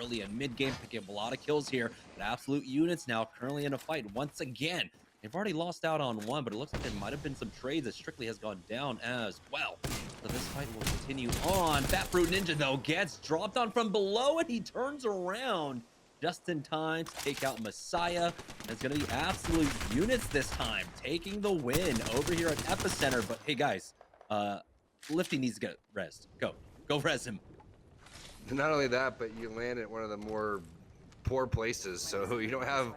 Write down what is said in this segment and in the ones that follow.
early and mid-game, picking up a lot of kills here. But Absolute Units now currently in a fight once again. They've already lost out on one, but it looks like there might have been some trades as Strictly has gone down as well. So this fight will continue on. Fat Fruit Ninja, though, gets dropped on from below, and he turns around just in time to take out Messiah. And it's going to be Absolute Units this time, taking the win over here at Epicenter. But hey, guys, Lifty needs to get rest. Go res him. Not only that, but you land at one of the more poor places, so you don't have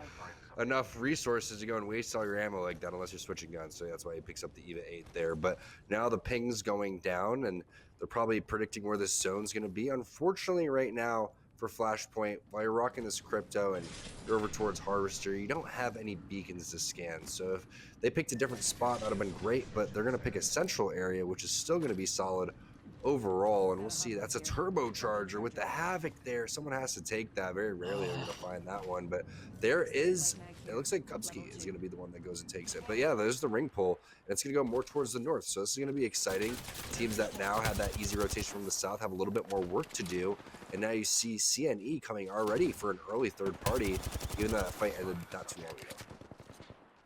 enough resources to go and waste all your ammo like that unless you're switching guns. So that's why he picks up the EVA 8 there. But now the ping's going down, and they're probably predicting where this zone's going to be. Unfortunately, right now for Flashpoint, while you're rocking this crypto and you're over towards Harvester, you don't have any beacons to scan. So if they picked a different spot, that would have been great, but they're going to pick a central area, which is still going to be solid overall. And we'll see. That's a turbocharger with the Havoc there. Someone has to take that. Very rarely are going to find that one, but there is, it looks like Kupski is going to be the one that goes and takes it. But yeah, there's the ring pull, and it's going to go more towards the north. So this is going to be exciting. Teams that now have that easy rotation from the south have a little bit more work to do. And now you see CNE coming already for an early third party, even though that fight ended not too long ago.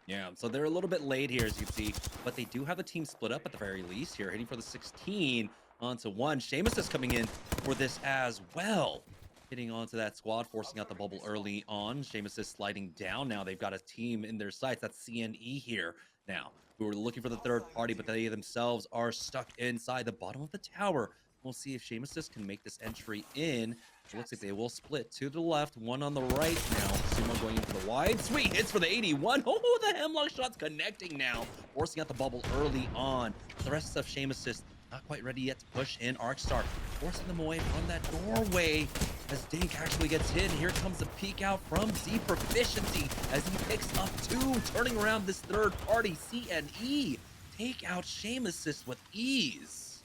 Yeah, so they're a little bit late here, as you can see, but they do have the team split up at the very least here, hitting for the 16 onto 1. Seamus is coming in for this as well, hitting onto that squad, forcing out the bubble early on. Seamus is sliding down now. They've got a team in their sights. That's CNE here now, who are looking for the third party, but they themselves are stuck inside the bottom of the tower. We'll see if Seamus can make this entry in. It looks like they will split to the left, one on the right now. Sumo going into the wide. Sweet hits for the 81. Oh, the Hemlock shot's connecting now, forcing out the bubble early on. The rest of Seamus not quite ready yet to push in. Arcstar forcing them away from that doorway as Dink actually gets hit. Here comes the peek out from Z Proficiency as he picks up 2, turning around this third party. CNE take out Seamus with ease.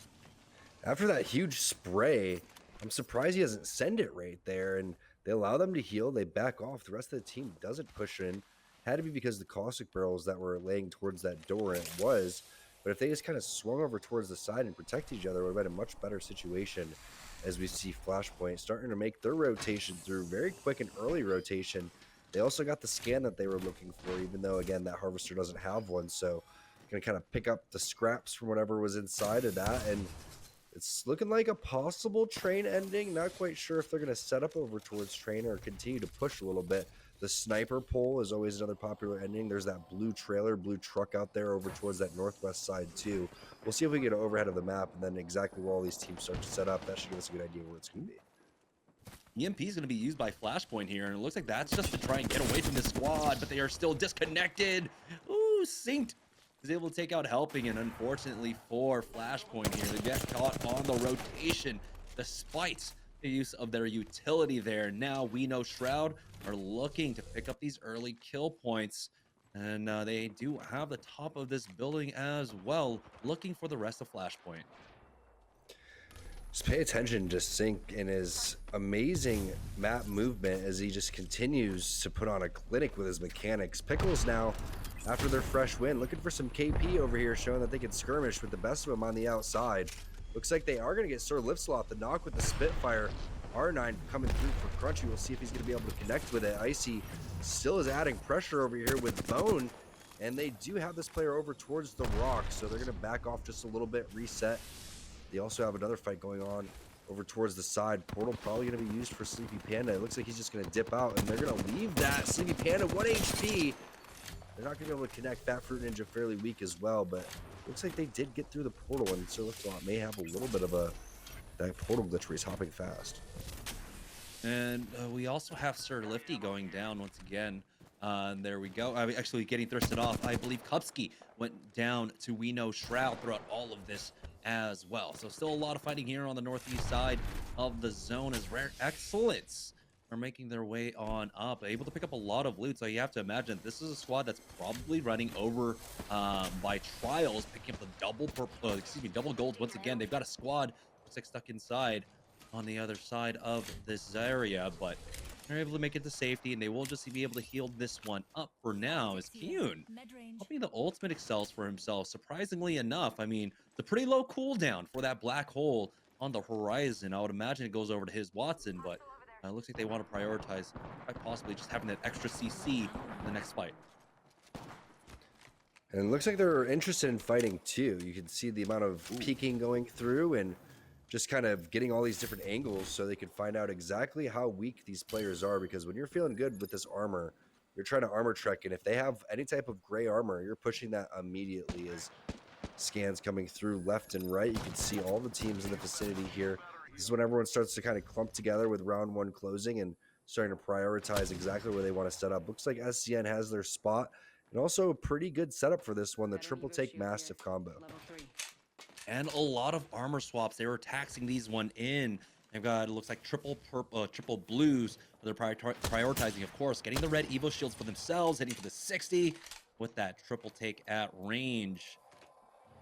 After that huge spray, I'm surprised he doesn't send it right there, and they allow them to heal. They back off. The rest of the team doesn't push in. Had to be because the caustic barrels that were laying towards that door, and it was. But if they just kind of swung over towards the side and protect each other, it would have been a much better situation. As we see Flashpoint starting to make their rotation through, very quick and early rotation. They also got the scan that they were looking for, even though, again, that Harvester doesn't have one. So going to kind of pick up the scraps from whatever was inside of that, and it's looking like a possible train ending. Not quite sure if they're going to set up over towards train or continue to push a little bit. The sniper pole is always another popular ending. There's that blue trailer, blue truck out there over towards that northwest side too. We'll see if we get an overhead of the map, and then exactly where all these teams start to set up. That should give us a good idea where it's going to be. EMP is going to be used by Flashpoint here, and it looks like that's just to try and get away from the squad, but they are still disconnected. Ooh, Synced is able to take out Helping, and unfortunately for Flashpoint here, they get caught on the rotation despite the use of their utility there. Now We Know Shroud are looking to pick up these early kill points, and they do have the top of this building as well, looking for the rest of Flashpoint. Just pay attention to Sync and his amazing map movement as he just continues to put on a clinic with his mechanics. Pickles now, after their fresh win, looking for some KP over here, showing that they can skirmish with the best of them on the outside. Looks like they are going to get Sir Liftslot, the knock with the Spitfire. R9 coming through for Crunchy. We'll see if he's going to be able to connect with it. Icy still is adding pressure over here with Bone, and they do have this player over towards the rock, so they're going to back off just a little bit, reset. They also have another fight going on over towards the side. Portal probably going to be used for Sleepy Panda. It looks like he's just going to dip out, and they're going to leave that. Sleepy Panda, 1 HP. They're not going to be able to connect. Fat Fruit Ninja fairly weak as well, but looks like they did get through the portal, and Sir Liftslot may have a little bit of that portal glitch where he's hopping fast. And we also have Sir Lifty going down once again. There we go. Actually getting thrusted off. I believe Kupski went down to We Know Shroud throughout all of this as well. So still a lot of fighting here on the northeast side of the zone as Rare Excellence are making their way on up, able to pick up a lot of loot. So you have to imagine this is a squad that's probably running over by trials, picking up the double golds once again. They've got a squad looks like stuck inside on the other side of this area, but they're able to make it to safety, and they will just be able to heal this one up for now. As Kyun hoping the ultimate excels for himself, surprisingly enough. I mean, it's a pretty low cooldown for that black hole on the horizon. I would imagine it goes over to his Watson, but Looks like they want to prioritize quite possibly just having that extra CC in the next fight. And it looks like they're interested in fighting too. You can see the amount of peeking going through and just kind of getting all these different angles so they can find out exactly how weak these players are. Because when you're feeling good with this armor, you're trying to armor trek, and if they have any type of gray armor, you're pushing that immediately as scans coming through left and right. You can see all the teams in the vicinity here. This is when everyone starts to kind of clump together with round one closing and starting to prioritize exactly where they want to set up. Looks like SCN has their spot, and also a pretty good setup for this one, the triple take mastiff combo. And a lot of armor swaps. They were taxing these one in. They've got, it looks like triple blues. They're prioritizing, of course, getting the red Evo shields for themselves, heading for the 60 with that triple take at range.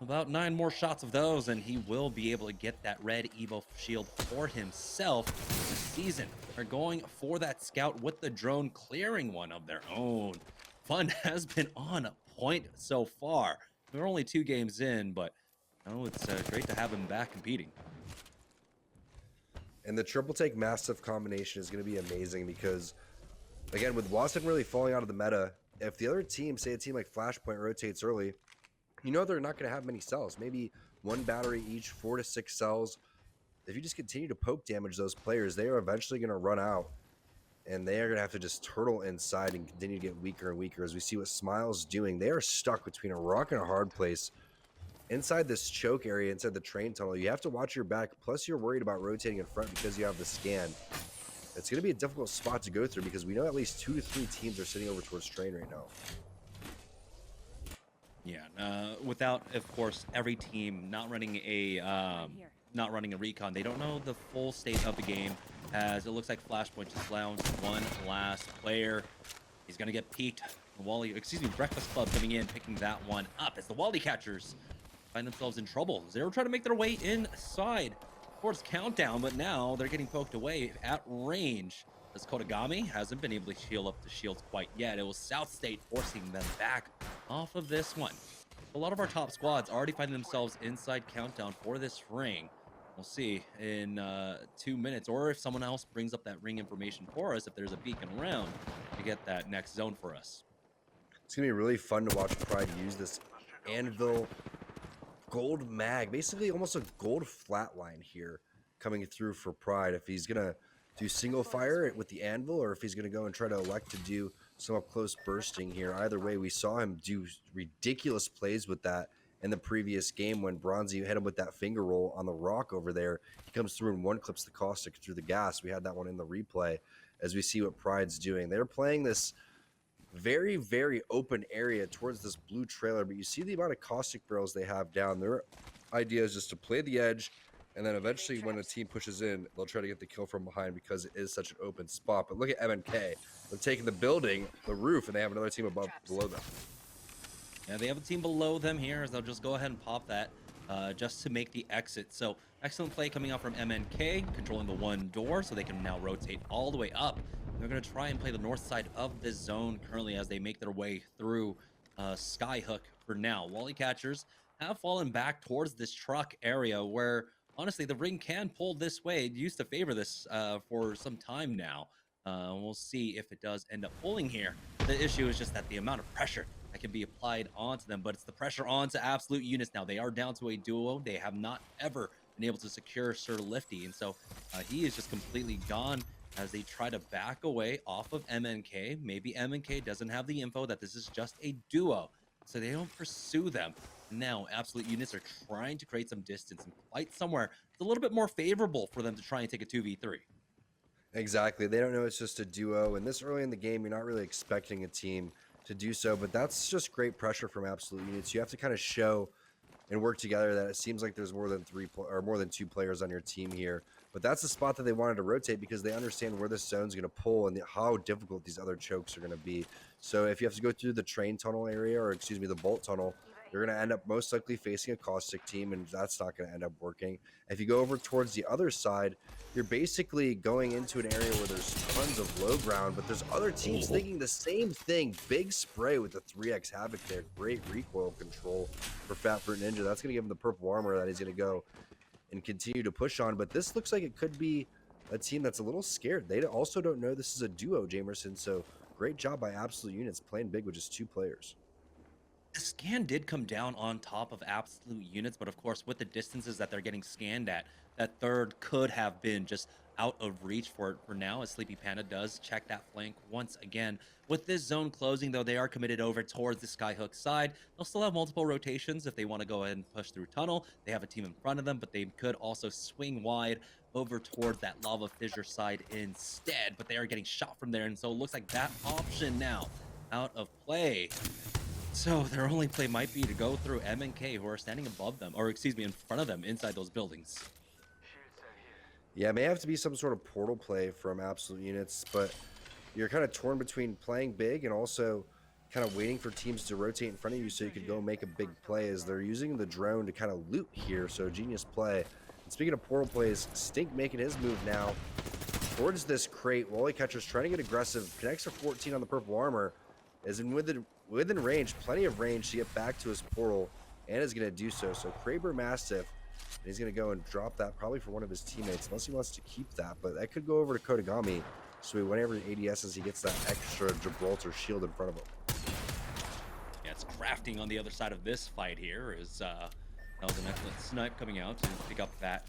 About 9 more shots of those, and he will be able to get that red Evo shield for himself this season. They're going for that scout with the drone, clearing one of their own. Fun has been on point so far. We're only 2 games in, but it's great to have him back competing. And the triple take mastiff combination is going to be amazing because, again, with Watson really falling out of the meta, if the other team, say a team like Flashpoint, rotates early, you know they're not going to have many cells. Maybe 1 battery each, 4 to 6 cells. If you just continue to poke damage those players, they are eventually going to run out. And they are going to have to just turtle inside and continue to get weaker and weaker. As we see what Smile's doing, they are stuck between a rock and a hard place. Inside this choke area, inside the train tunnel, you have to watch your back. Plus, you're worried about rotating in front because you have the scan. It's going to be a difficult spot to go through because we know at least 2 to 3 teams are sitting over towards train right now. Yeah, without, of course, every team not running a recon, they don't know the full state of the game. As it looks like Flashpoint just lounged one last player. He's gonna get peeked. Breakfast Club coming in, picking that one up as the Wally catchers find themselves in trouble. They were trying to make their way inside towards Countdown, but now they're getting poked away at range. As Kodagami hasn't been able to heal up the shields quite yet. It was South State forcing them back off of this one. A lot of our top squads already finding themselves inside Countdown for this ring. We'll see in 2 minutes, or if someone else brings up that ring information for us, if there's a beacon around to get that next zone for us. It's going to be really fun to watch Pride use this Anvil gold mag, basically almost a gold flatline here coming through for Pride. If he's going to do single fire with the Anvil, or if he's going to go and try to elect to do some up close bursting here. Either way, we saw him do ridiculous plays with that in the previous game when Bronzy hit him with that finger roll on the rock over there. He comes through and one clips the caustic through the gas. We had that one in the replay as we see what Pride's doing. They're playing this very, very open area towards this blue trailer, but you see the amount of caustic barrels they have down. Their idea is just to play the edge, and then eventually when a team pushes in, they'll try to get the kill from behind because it is such an open spot. But look at MNK. They're taking the building, the roof, and they have another team below them. Yeah, they have a team below them here, as they'll just go ahead and pop that just to make the exit. So excellent play coming out from MNK, controlling the one door, so they can now rotate all the way up. They're going to try and play the north side of this zone currently as they make their way through Skyhook for now. Wally catchers have fallen back towards this truck area where, honestly, the ring can pull this way. It used to favor this for some time now. We'll see if it does end up pulling here. The issue is just that the amount of pressure that can be applied onto them, but it's the pressure onto absolute units now. They are down to a duo. They have not ever been able to secure Sir Lifty, and so he is just completely gone as they try to back away off of MNK. Maybe MNK doesn't have the info that this is just a duo, so they don't pursue them. Now, absolute units are trying to create some distance and fight somewhere it's a little bit more favorable for them to try and take a 2v3. Exactly. They don't know it's just a duo, and this early in the game, you're not really expecting a team to do so, but that's just great pressure from absolute units. You have to kind of show and work together that it seems like there's more than more than 2 players on your team here. But that's the spot that they wanted to rotate because they understand where this zone's going to pull and how difficult these other chokes are going to be. So if you have to go through the train tunnel area, or excuse me, the bolt tunnel, you're going to end up most likely facing a caustic team, and that's not going to end up working. If you go over towards the other side, you're basically going into an area where there's tons of low ground, but there's other teams thinking the same thing. Big spray with the 3x Havoc there. Great recoil control for Fat Fruit Ninja. That's going to give him the purple armor that he's going to go and continue to push on. But this looks like it could be a team that's a little scared. They also don't know this is a duo, Jamerson. So great job by Absolute Units playing big with just 2 players. The scan did come down on top of absolute units, but of course, with the distances that they're getting scanned at, that third could have been just out of reach for now, as Sleepy Panda does check that flank once again. With this zone closing, though, they are committed over towards the Skyhook side. They'll still have multiple rotations if they want to go ahead and push through tunnel. They have a team in front of them, but they could also swing wide over towards that lava fissure side instead, but they are getting shot from there, and so it looks like that option now out of play. So their only play might be to go through M and K, who are standing above them, or excuse me, in front of them inside those buildings. Yeah, it may have to be some sort of portal play from Absolute Units, but you're kind of torn between playing big and also kind of waiting for teams to rotate in front of you so you could go make a big play, as they're using the drone to kind of loot here. So genius play. And speaking of portal plays, Stink making his move now towards this crate. Wally Catcher's trying to get aggressive, connects for 14 on the purple armor, is within range, plenty of range to get back to his portal, and is going to do so. So Kraber Mastiff, and he's going to go and drop that probably for one of his teammates, unless he wants to keep that, but that could go over to Kodagami. So whenever he ADSs, he gets that extra Gibraltar shield in front of him. Yeah, it's crafting on the other side of this fight here. Is that was an excellent snipe coming out to pick up that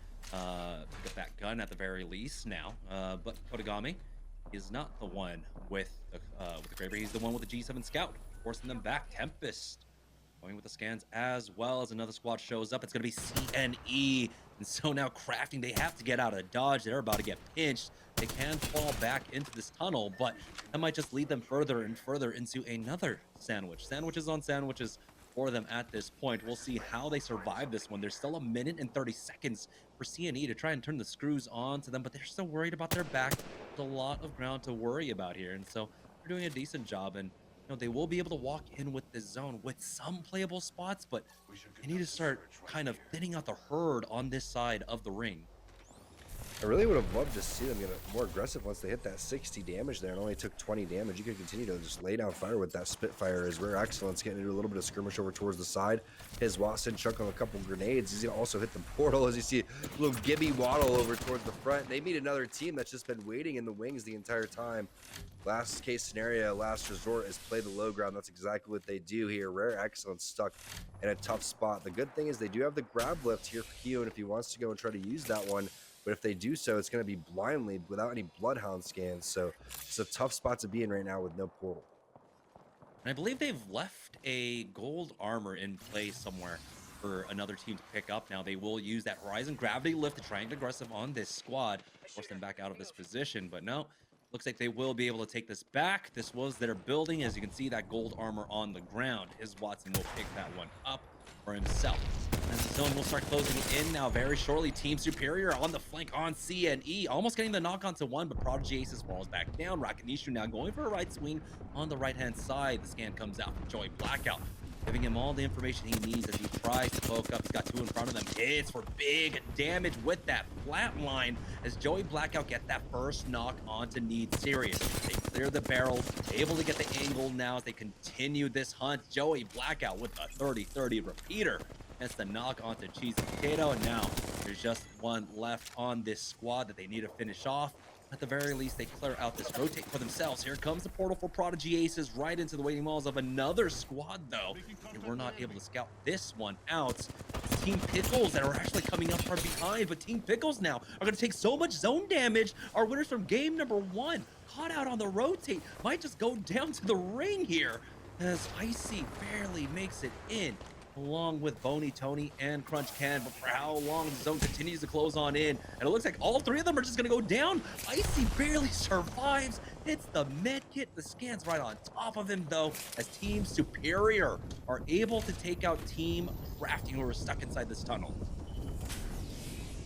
gun at the very least now. But Kodagami is not the one with the Kraber. He's the one with the G7 Scout, forcing them back. Tempest going with the scans as well as another squad shows up. It's going to be CNE. And so now crafting, they have to get out of dodge. They're about to get pinched. They can fall back into this tunnel, but that might just lead them further and further into another sandwich. Sandwiches on sandwiches for them at this point. We'll see how they survive this one. There's still 1 minute and 30 seconds for CNE to try and turn the screws on to them, but they're still worried about their back. There's a lot of ground to worry about here, and so they're doing a decent job. And they will be able to walk in with this zone with some playable spots, but they need to start kind of thinning out the herd on this side of the ring. I really would have loved to see them get more aggressive once they hit that 60 damage there and only took 20 damage. You could continue to just lay down fire with that Spitfire as Rare Excellence getting into a little bit of skirmish over towards the side. His Watson chuck on a couple grenades. He's going to also hit the portal as you see a little Gibby waddle over towards the front. They meet another team that's just been waiting in the wings the entire time. Last case scenario, last resort is play the low ground. That's exactly what they do here. Rare Excellence stuck in a tough spot. The good thing is they do have the grab lift here for Keown if he wants to go and try to use that one. But if they do so, it's going to be blindly without any Bloodhound scans. So it's a tough spot to be in right now with no portal. And I believe they've left a gold armor in play somewhere for another team to pick up. Now they will use that Horizon Gravity Lift to try and get aggressive on this squad, force them back out of this position. But no, looks like they will be able to take this back. This was their building. As you can see, that gold armor on the ground. His Watson will pick that one up for himself. And the zone will start closing in now very shortly. Team Superior on the flank on CNE, almost getting the knock onto one, but Prodigy Aces falls back down. Rakanishu now going for a right swing on the right-hand side. The scan comes out from Joey Blackout, giving him all the information he needs as he tries to poke up. He's got 2 in front of them. Hits for big damage with that flat line as Joey Blackout get that first knock onto Need Serious. They clear the barrel, able to get the angle now as they continue this hunt. Joey Blackout with a 30-30 repeater. That's the knock onto Cheese and Potato, and now there's just one left on this squad that they need to finish off. At the very least, they clear out this rotate for themselves. Here comes the portal for Prodigy Aces right into the waiting walls of another squad, though. They were not able to scout this one out. It's Team Pickles that are actually coming up from behind, but Team Pickles now are going to take so much zone damage. Our winners from game number 1, caught out on the rotate, might just go down to the ring here as Icy barely makes it in, along with Boney, Tony, and Crunch Can. But for how long the zone continues to close on in, and it looks like all 3 of them are just gonna go down. Icy barely survives. It's the med kit. The scan's right on top of him, though, as Team Superior are able to take out Team Crafting, who are stuck inside this tunnel.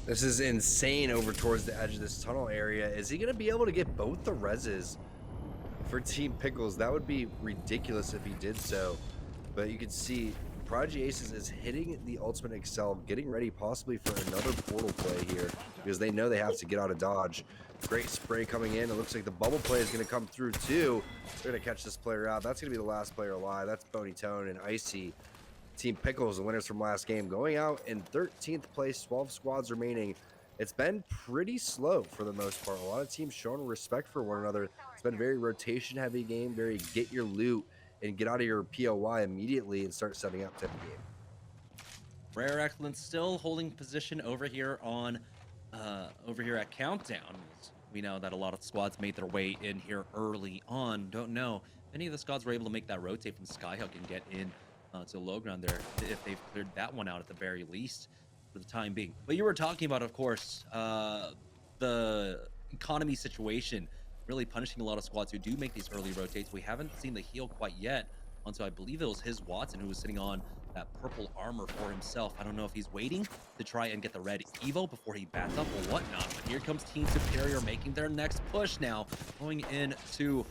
This is insane over towards the edge of this tunnel area. Is he gonna be able to get both the reses for Team Pickles? That would be ridiculous if he did so. But you can see Prodigy Aces is hitting the Ultimate Excel, getting ready possibly for another portal play here because they know they have to get out of dodge. Great spray coming in. It looks like the bubble play is going to come through too. They're going to catch this player out. That's going to be the last player alive. That's Boney Tone and Icy. Team Pickles, the winners from last game, going out in 13th place, 12 squads remaining. it's been pretty slow for the most part. A lot of teams showing respect for one another. It's been a very rotation heavy game, very get your loot and get out of your POY immediately and start setting up type of game. Rare Excellence still holding position over here on over here at Countdown. As we know that a lot of squads made their way in here early on. Don't know if any of the squads were able to make that rotate from Skyhook and get in to the low ground there, if they've cleared that one out at the very least for the time being. But you were talking about, of course, the economy situation really punishing a lot of squads who do make these early rotates. We haven't seen the heal quite yet onto, I believe it was his Watson, who was sitting on that purple armor for himself. I don't know if he's waiting to try and get the red Evo before he bats up or whatnot, but here comes Team Superior making their next push now, going into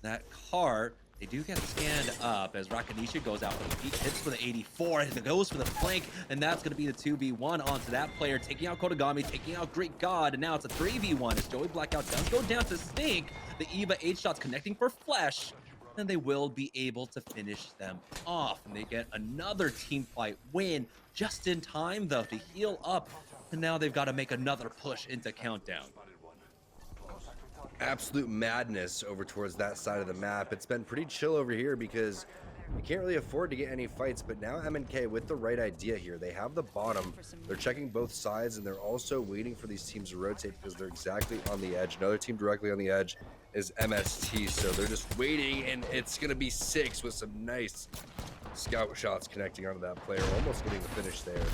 that cart. They do get scanned up as Rakanisha goes out for the peak, hits for the 84, and goes for the flank, and that's going to be the 2v1 onto that player, taking out Kodagami, taking out Greek God, and now it's a 3v1 as Joey Blackout does go down to Snake. The Eva 8 shots connecting for Flesh, and they will be able to finish them off. And they get another team fight win just in time, though, to heal up. And now they've got to make another push into Countdown. Absolute madness over towards that side of the map. It's been pretty chill over here because you can't really afford to get any fights, but now MNK with the right idea here. They have the bottom, they're checking both sides, and they're also waiting for these teams to rotate because they're exactly on the edge. Another team directly on the edge is MST, so they're just waiting, and it's going to be 6 with some nice scout shots connecting onto that player, almost getting the finish there.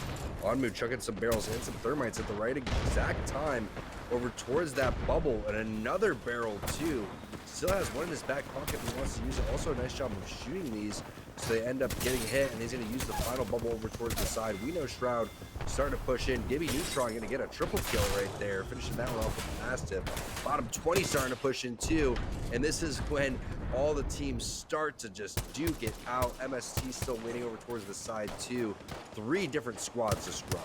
Onmu chucking some barrels and some thermites at the right exact time over towards that bubble, and another barrel too. Still has one in his back pocket and wants to use it. Also a nice job of shooting these, so they end up getting hit, and he's going to use the final bubble over towards the side. We know Shroud starting to push in. Gibby Neutron going to get a triple kill right there, finishing that one off with a Mastiff. Bottom 20 starting to push in too, and this is when all the teams start to just duke it out. MST still waiting over towards the side too. 3 different squads to scrub.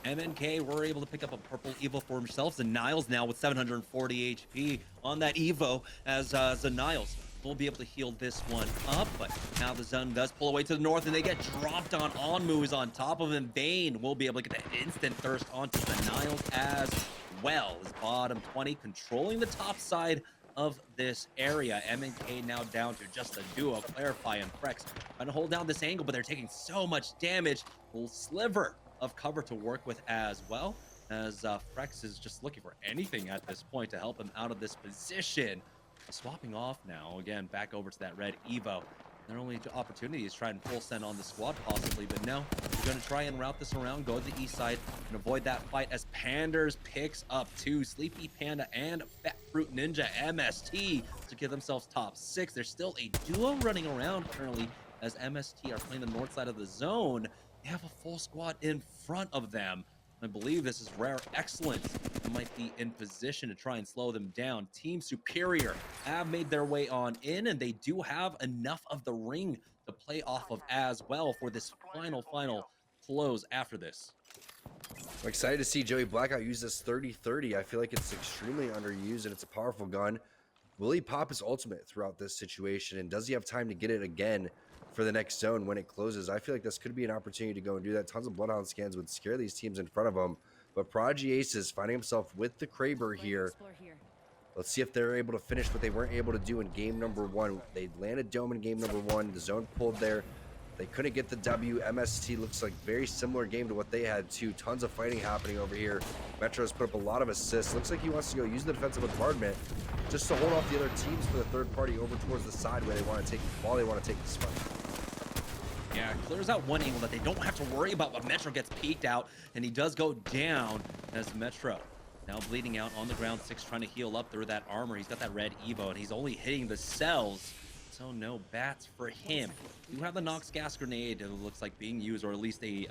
MNK were able to pick up a purple Evo for themselves, and Niles now with 740 HP on that Evo as Niles will be able to heal this one up, but now the Zun does pull away to the north, and they get dropped on. Onmu is on top of him. Bane will be able to get that instant thirst onto the Niles as well. As bottom 20 controlling the top side of this area. MNK now down to just a duo, Clarify and Frex, trying to hold down this angle, but they're taking so much damage. A little sliver of cover to work with as well, as Frex is just looking for anything at this point to help him out of this position. Swapping off now, again, back over to that red Evo. Their only opportunity is try and full send on the squad possibly, but no, we're going to try and route this around, go to the east side, and avoid that fight as Panders picks up 2, Sleepy Panda and Fat Fruit Ninja MST to give themselves top 6. There's still a duo running around currently as MST are playing the north side of the zone. They have a full squad in front of them. I believe this is Rare Excellence who might be in position to try and slow them down. Team Superior have made their way on in, and they do have enough of the ring to play off of as well for this final close after this. I'm excited to see Joey Blackout use this 30-30. I feel like it's extremely underused, and it's a powerful gun. Will he pop his ultimate throughout this situation, and does he have time to get it again for the next zone when it closes? I feel like this could be an opportunity to go and do that. Tons of Bloodhound scans would scare these teams in front of him, but Prodigy Ace is finding himself with the Kraber here. Let's see if they're able to finish what they weren't able to do in game number 1. They landed Dome in game number 1. The zone pulled there. They couldn't get the W. MST looks like very similar game to what they had too. Tons of fighting happening over here. Metro's put up a lot of assists. Looks like he wants to go use the defensive bombardment just to hold off the other teams for the third party over towards the side where they want to take this fight. Yeah, clears out one angle that they don't have to worry about, but Metro gets peeked out, and he does go down as Metro now bleeding out on the ground. 6 trying to heal up through that armor. He's got that red Evo, and he's only hitting the cells, so no bats for him. You have the Nox gas grenade, it looks like being used, or at least a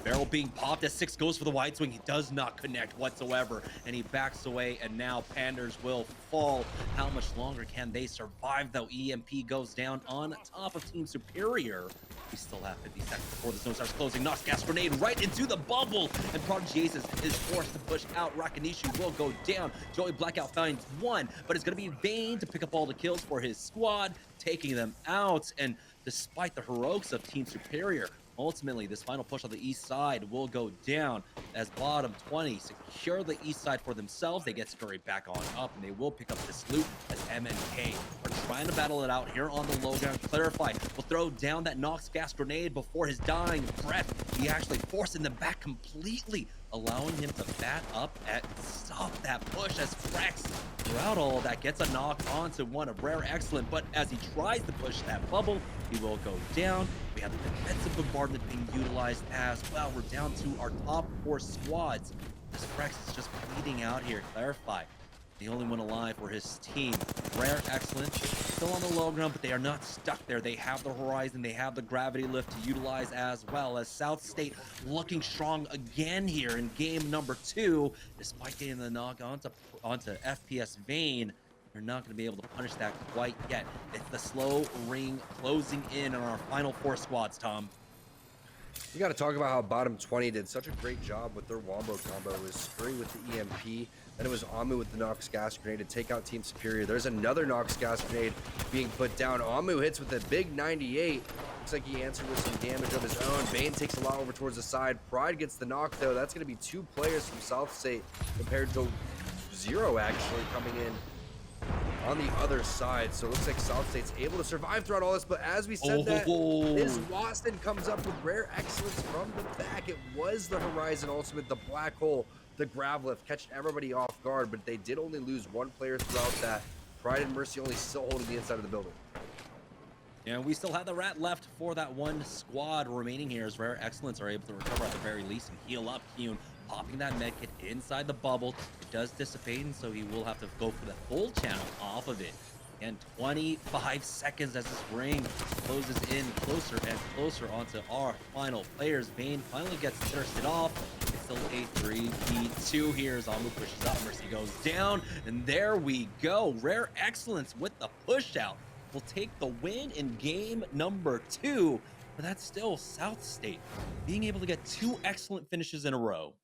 barrel being popped as 6 goes for the wide swing. He does not connect whatsoever, and he backs away, and now Panders will fall. How much longer can they survive, though? EMP goes down on top of Team Superior. We still have 50 seconds before the zone starts closing. Nox gas grenade right into the bubble, and Prodigy Aces is forced to push out. Rakanishu will go down. Joey Blackout finds 1, but it's going to be Vayne to pick up all the kills for his squad, taking them out. And despite the heroics of Team Superior, Ultimately, this final push on the east side will go down as bottom 20 secure the east side for themselves. They get scurried back on up, and they will pick up this loot as MNK are trying to battle it out here on the low ground. Clarify will throw down that Nox gas grenade before his dying breath. He actually forcing them back completely, allowing him to bat up and stop that push as Frex throughout all of that gets a knock onto one of Rare Excellent, but as he tries to push that bubble, he will go down. We have the defensive bombardment being utilized as well. We're down to our top 4 squads. This Frex is just bleeding out here. Clarify, the only one alive for his team. Rare Excellent still on the low ground, but they are not stuck there. They have the horizon, they have the gravity lift to utilize as well, as South State looking strong again here in game number 2, despite getting the knock onto FPS Vayne. They're not going to be able to punish that quite yet. It's the slow ring closing in on our final 4 squads, Tom. You got to talk about how bottom 20 did such a great job with their wombo combo. It was Scurry with the EMP, then it was Amu with the Nox gas grenade to take out Team Superior. There's another Nox gas grenade being put down. Amu hits with a big 98. Looks like he answered with some damage of his own. Vayne takes a lot over towards the side. Pride gets the knock, though. That's going to be 2 players from South State compared to 0 actually coming in on the other side. So it looks like South State's able to survive throughout all this, but as we said that, is Waston comes up with Rare Excellence from the back. It was the Horizon Ultimate, the Black Hole, the Grav Lift, catching everybody off guard, but they did only lose 1 player throughout that. Pride and Mercy only still holding the inside of the building. And we still have the rat left for that 1 squad remaining here, as Rare Excellence are able to recover at the very least and heal up. Hyun popping that medkit inside the bubble. It does dissipate, and so he will have to go for the full channel off of it. And 25 seconds as this ring closes in closer and closer onto our final players. Vayne finally gets thirsted off. It's still a 3v2 here as Amu pushes up. Mercy goes down, and there we go. Rare Excellence with the push out will take the win in game number 2. But that's still South State being able to get 2 excellent finishes in a row.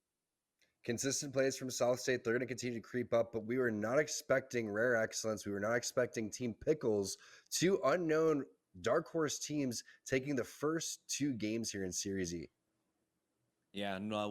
Consistent plays from South State. They're going to continue to creep up, but we were not expecting Rare Excellence. We were not expecting Team Pickles, 2 unknown dark horse teams taking the first 2 games here in Series E. Yeah, and what